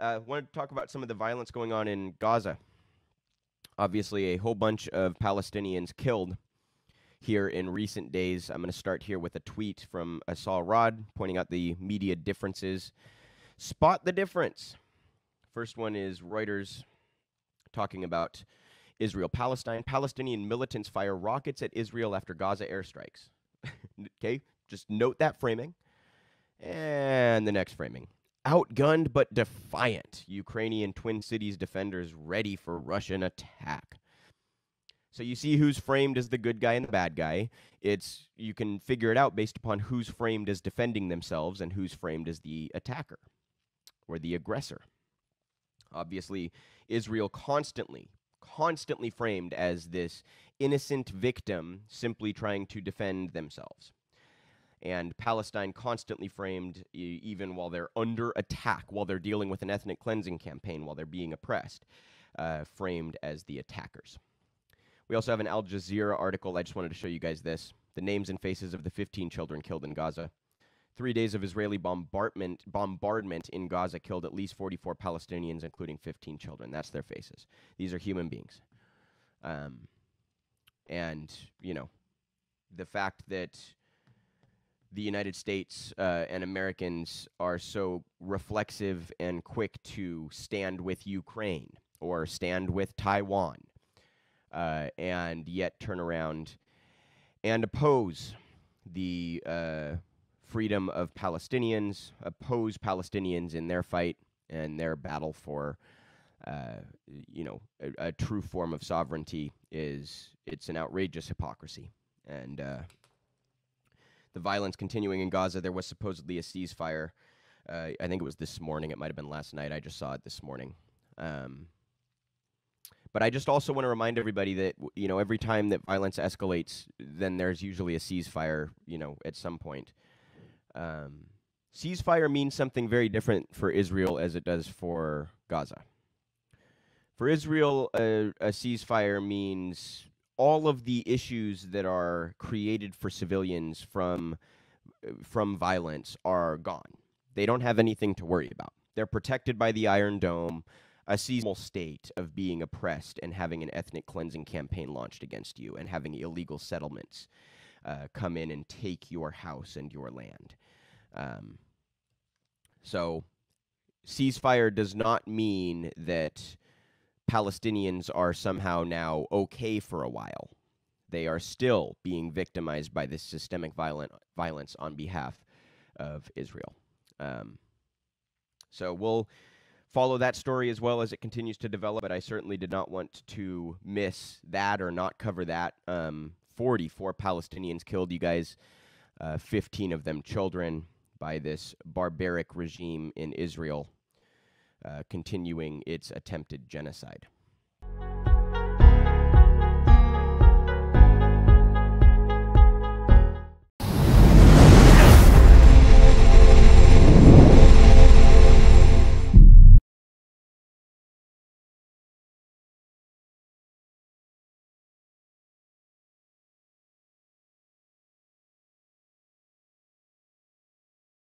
wanted to talk about some of the violence going on in Gaza. Obviously, a whole bunch of Palestinians killed here in recent days. I'm going to start here with a tweet from Assal Rad pointing out the media differences. Spot the difference. First one is Reuters talking about Israel-Palestine. Palestinian militants fire rockets at Israel after Gaza airstrikes. Okay, just note that framing. And the next framing. Outgunned but defiant. Ukrainian Twin Cities defenders ready for Russian attack. So you see who's framed as the good guy and the bad guy. You can figure it out based upon who's framed as defending themselves and who's framed as the attacker or the aggressor. Obviously, Israel constantly framed as this innocent victim simply trying to defend themselves. And Palestine constantly framed, even while they're under attack, while they're dealing with an ethnic cleansing campaign, while they're being oppressed, framed as the attackers. We also have an Al Jazeera article. I just wanted to show you guys this. The names and faces of the 15 children killed in Gaza. 3 days of Israeli bombardment in Gaza killed at least 44 Palestinians, including 15 children. That's their faces. These are human beings. And, you know, the fact that the United States and Americans are so reflexive and quick to stand with Ukraine or stand with Taiwan, and yet turn around and oppose the freedom of Palestinians, oppose Palestinians in their fight and their battle for, a true form of sovereignty it's an outrageous hypocrisy. And the violence continuing in Gaza, there was supposedly a ceasefire. I think it was this morning. It might have been last night. I just saw it this morning. But I just also want to remind everybody that, every time that violence escalates, then there's usually a ceasefire, at some point. Ceasefire means something very different for Israel as it does for Gaza. For Israel, a ceasefire means all of the issues that are created for civilians from violence are gone. They don't have anything to worry about. They're protected by the Iron Dome, a seasonal state of being oppressed and having an ethnic cleansing campaign launched against you and having illegal settlements come in and take your house and your land. So ceasefire does not mean that Palestinians are somehow now okay for a while. They are still being victimized by this systemic violence on behalf of Israel. So we'll follow that story as well as it continues to develop, but I certainly did not want to miss that or not cover that. 44 Palestinians killed, you guys, 15 of them children, by this barbaric regime in Israel, continuing its attempted genocide.